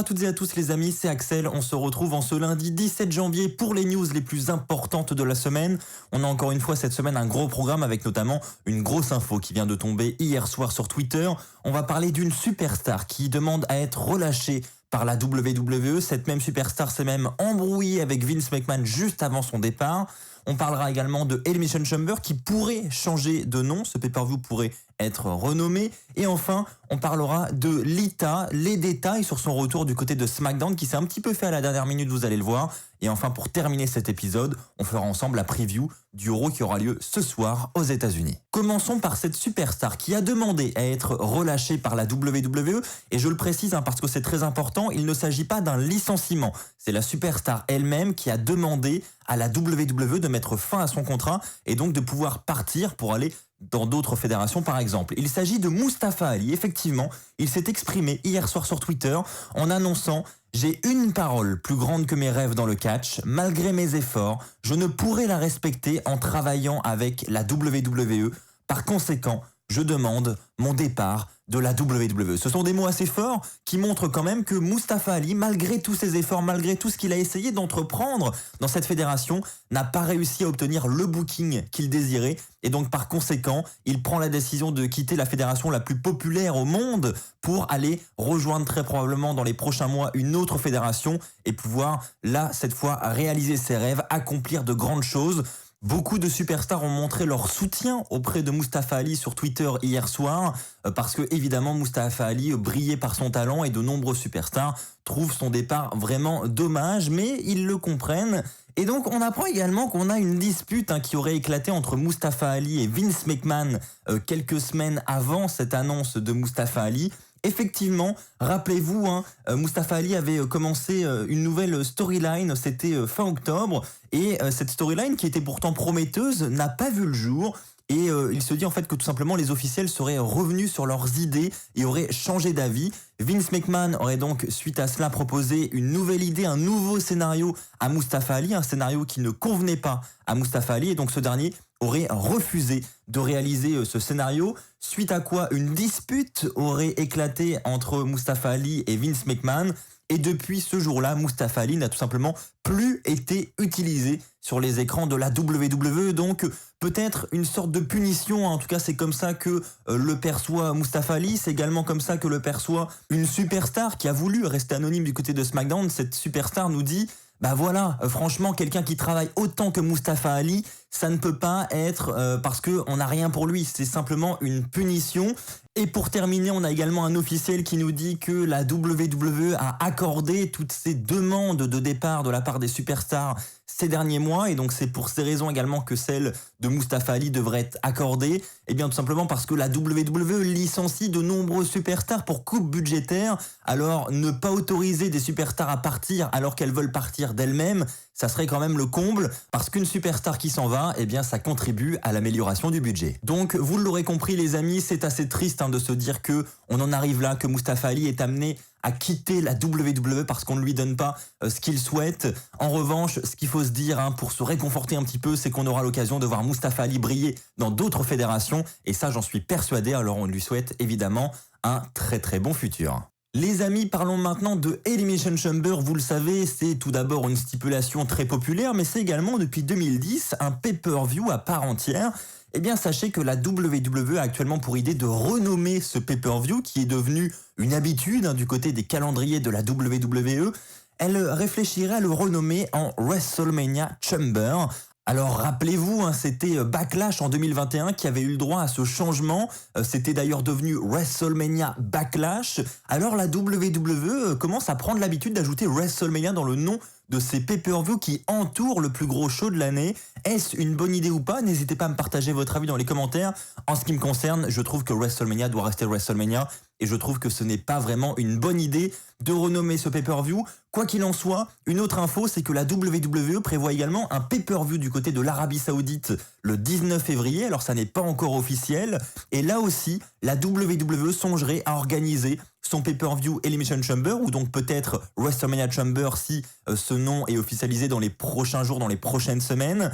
à toutes et à tous les amis, c'est Axel, on se retrouve en ce lundi 17 janvier pour les news les plus importantes de la semaine. On a encore une fois cette semaine un gros programme avec notamment une grosse info qui vient de tomber hier soir sur Twitter. On va parler d'une superstar qui demande à être relâchée par la WWE. Cette même superstar s'est même embrouillée avec Vince McMahon juste avant son départ. On parlera également de Elimination Chamber qui pourrait changer de nom. Ce pay-per-view pourrait être renommé. Et enfin, on parlera de Lita, les détails sur son retour du côté de SmackDown qui s'est un petit peu fait à la dernière minute, vous allez le voir. Et enfin, pour terminer cet épisode, on fera ensemble la preview du Raw qui aura lieu ce soir aux États-Unis. Commençons par cette superstar qui a demandé à être relâchée par la WWE. Et je le précise parce que c'est très important, il ne s'agit pas d'un licenciement. C'est la superstar elle-même qui a demandé à la WWE de mettre fin à son contrat et donc de pouvoir partir pour aller dans d'autres fédérations par exemple. Il s'agit de Mustafa Ali. Effectivement, il s'est exprimé hier soir sur Twitter en annonçant « J'ai une parole plus grande que mes rêves dans le catch. Malgré mes efforts, je ne pourrai la respecter en travaillant avec la WWE. Par conséquent, je demande mon départ de la WWE. » Ce sont des mots assez forts qui montrent quand même que Mustafa Ali, malgré tous ses efforts, malgré tout ce qu'il a essayé d'entreprendre dans cette fédération, n'a pas réussi à obtenir le booking qu'il désirait. Et donc par conséquent, il prend la décision de quitter la fédération la plus populaire au monde pour aller rejoindre très probablement dans les prochains mois une autre fédération et pouvoir là, cette fois, réaliser ses rêves, accomplir de grandes choses. Beaucoup de superstars ont montré leur soutien auprès de Mustafa Ali sur Twitter hier soir parce que évidemment Mustafa Ali brillait par son talent et de nombreux superstars trouvent son départ vraiment dommage, mais ils le comprennent. Et donc on apprend également qu'on a une dispute qui aurait éclaté entre Mustafa Ali et Vince McMahon quelques semaines avant cette annonce de Mustafa Ali. Effectivement, rappelez-vous, Mustafa Ali avait commencé une nouvelle storyline, c'était fin octobre, et cette storyline qui était pourtant prometteuse n'a pas vu le jour. Et il se dit en fait que tout simplement les officiels seraient revenus sur leurs idées et auraient changé d'avis. Vince McMahon aurait donc suite à cela proposé une nouvelle idée, un nouveau scénario à Mustafa Ali, un scénario qui ne convenait pas à Mustafa Ali et donc ce dernier aurait refusé de réaliser ce scénario, suite à quoi une dispute aurait éclaté entre Mustafa Ali et Vince McMahon. Et depuis ce jour-là, Mustafa Ali n'a tout simplement plus été utilisé sur les écrans de la WWE. Donc peut-être une sorte de punition, en tout cas c'est comme ça que le perçoit Mustafa Ali. C'est également comme ça que le perçoit une superstar qui a voulu rester anonyme du côté de SmackDown. Cette superstar nous dit « Bah voilà, franchement, quelqu'un qui travaille autant que Mustafa Ali, ça ne peut pas être parce qu'on n'a rien pour lui. C'est simplement une punition. » Et pour terminer, on a également un officiel qui nous dit que la WWE a accordé toutes ces demandes de départ de la part des superstars ces derniers mois. Et donc c'est pour ces raisons également que celle de Mustafa Ali devrait être accordée. Et bien tout simplement parce que la WWE licencie de nombreux superstars pour coupe budgétaire. Alors ne pas autoriser des superstars à partir alors qu'elles veulent partir d'elles-mêmes, ça serait quand même le comble, parce qu'une superstar qui s'en va, eh bien ça contribue à l'amélioration du budget. Donc vous l'aurez compris les amis, c'est assez triste de se dire que on en arrive là, que Mustafa Ali est amené à quitter la WWE parce qu'on ne lui donne pas ce qu'il souhaite. En revanche, ce qu'il faut se dire pour se réconforter un petit peu, c'est qu'on aura l'occasion de voir Mustafa Ali briller dans d'autres fédérations, et ça j'en suis persuadé, alors on lui souhaite évidemment un très très bon futur. Les amis, parlons maintenant de Elimination Chamber. Vous le savez, c'est tout d'abord une stipulation très populaire, mais c'est également depuis 2010 un pay-per-view à part entière. Eh bien, sachez que la WWE a actuellement pour idée de renommer ce pay-per-view qui est devenu une habitude du côté des calendriers de la WWE. Elle réfléchirait à le renommer en WrestleMania Chamber. Alors rappelez-vous, c'était Backlash en 2021 qui avait eu le droit à ce changement. C'était d'ailleurs devenu WrestleMania Backlash. Alors la WWE commence à prendre l'habitude d'ajouter WrestleMania dans le nom de ces pay-per-view qui entourent le plus gros show de l'année. Est-ce une bonne idée ou pas? N'hésitez pas à me partager votre avis dans les commentaires. En ce qui me concerne, je trouve que WrestleMania doit rester WrestleMania et je trouve que ce n'est pas vraiment une bonne idée de renommer ce pay-per-view. Quoi qu'il en soit, une autre info, c'est que la WWE prévoit également un pay-per-view du côté de l'Arabie Saoudite le 19 février. Alors ça n'est pas encore officiel. Et là aussi, la WWE songerait à organiser son pay-per-view Elimination Chamber, ou donc peut-être WrestleMania Chamber si ce nom est officialisé dans les prochains jours, dans les prochaines semaines.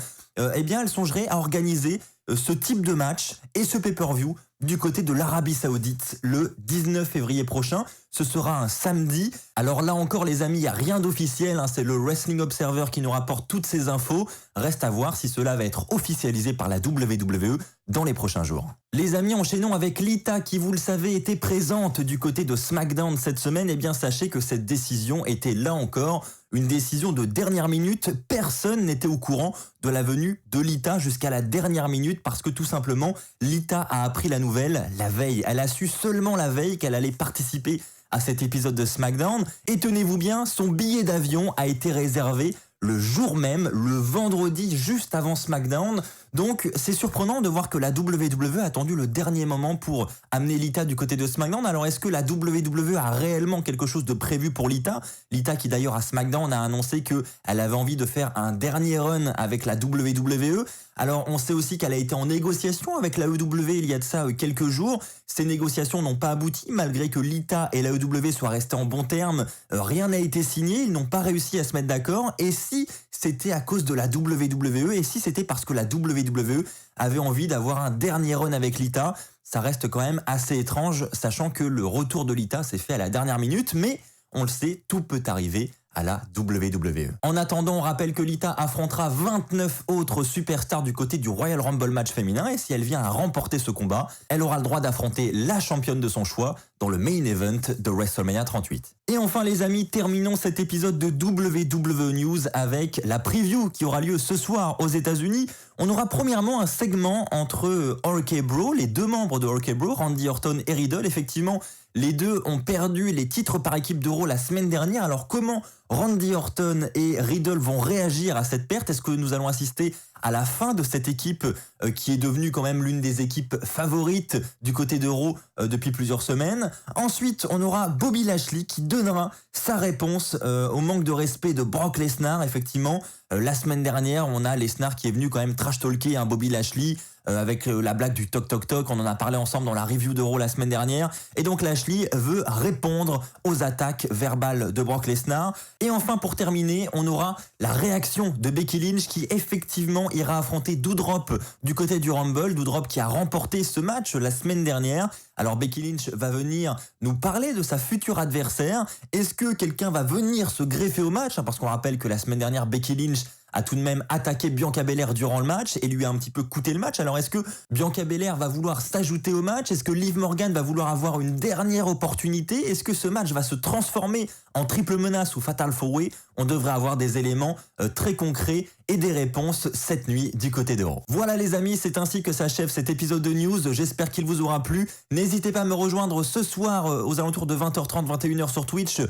Eh bien, elle songerait à organiser ce type de match et ce pay-per-view du côté de l'Arabie Saoudite le 19 février prochain. Ce sera un samedi. Alors là encore les amis, il n'y a rien d'officiel, c'est le Wrestling Observer qui nous rapporte toutes ces infos. Reste à voir si cela va être officialisé par la WWE dans les prochains jours. Les amis, enchaînons avec Lita qui, vous le savez, était présente du côté de SmackDown cette semaine. Eh bien sachez que cette décision était là encore une décision de dernière minute. Personne n'était au courant de la venue de Lita jusqu'à la dernière minute parce que tout simplement Lita a appris la nouvelle la veille. Elle a su seulement la veille qu'elle allait participer à cet épisode de SmackDown. Et tenez-vous bien, son billet d'avion a été réservé le jour même, le vendredi, juste avant SmackDown. Donc c'est surprenant de voir que la WWE a attendu le dernier moment pour amener Lita du côté de SmackDown. Alors est-ce que la WWE a réellement quelque chose de prévu pour Lita ? Lita qui d'ailleurs à SmackDown a annoncé qu'elle avait envie de faire un dernier run avec la WWE. Alors on sait aussi qu'elle a été en négociation avec la EW il y a de ça quelques jours. Ces négociations n'ont pas abouti malgré que Lita et la EW soient restés en bons termes. Rien n'a été signé, ils n'ont pas réussi à se mettre d'accord. Et si c'était à cause de la WWE et si c'était parce que la WWE avait envie d'avoir un dernier run avec Lita, ça reste quand même assez étrange sachant que le retour de Lita s'est fait à la dernière minute, mais on le sait, tout peut arriver à la WWE. En attendant, on rappelle que Lita affrontera 29 autres superstars du côté du Royal Rumble match féminin et si elle vient à remporter ce combat, elle aura le droit d'affronter la championne de son choix dans le main event de WrestleMania 38. Et enfin les amis, terminons cet épisode de WWE News avec la preview qui aura lieu ce soir aux États-Unis. On aura premièrement un segment entre RK Bro, les deux membres de RK Bro, Randy Orton et Riddle. Effectivement, les deux ont perdu les titres par équipe de Raw la semaine dernière. Alors comment Randy Orton et Riddle vont réagir à cette perte ? Est-ce que nous allons assister à la fin de cette équipe qui est devenue quand même l'une des équipes favorites du côté de Raw depuis plusieurs semaines ? Ensuite, on aura Bobby Lashley qui donnera sa réponse au manque de respect de Brock Lesnar. Effectivement, la semaine dernière, on a Lesnar qui est venu quand même trash-talker Bobby Lashley avec la blague du toc toc toc. On en a parlé ensemble dans la review de Raw la semaine dernière. Et donc Lashley veut répondre aux attaques verbales de Brock Lesnar. Et enfin, pour terminer, on aura la réaction de Becky Lynch qui effectivement ira affronter Doudrop du côté du Rumble. Doudrop qui a remporté ce match la semaine dernière. Alors Becky Lynch va venir nous parler de sa future adversaire. Est-ce que quelqu'un va venir se greffer au match ? Parce qu'on rappelle que la semaine dernière, Becky Lynch a tout de même attaqué Bianca Belair durant le match et lui a un petit peu coûté le match. Alors est-ce que Bianca Belair va vouloir s'ajouter au match ? Est-ce que Liv Morgan va vouloir avoir une dernière opportunité ? Est-ce que ce match va se transformer en triple menace ou fatal four-way ? On devrait avoir des éléments très concrets et des réponses cette nuit du côté de Raw. Voilà les amis, c'est ainsi que s'achève cet épisode de news. J'espère qu'il vous aura plu. N'hésitez pas à me rejoindre ce soir aux alentours de 20h30, 21h sur Twitch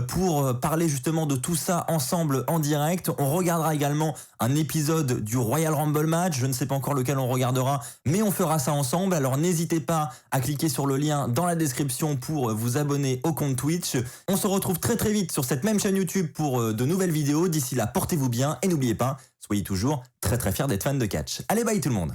pour parler justement de tout ça ensemble en direct. On regardera également un épisode du Royal Rumble match. Je ne sais pas encore lequel on regardera, mais on fera ça ensemble. Alors n'hésitez pas à cliquer sur le lien dans la description pour vous abonner au compte Twitch. On se retrouve très très vite sur cette même chaîne YouTube pour de nouvelles vidéos. D'ici là, portez-vous bien et n'oubliez pas, soyez toujours très très fiers d'être fan de catch. Allez, bye tout le monde.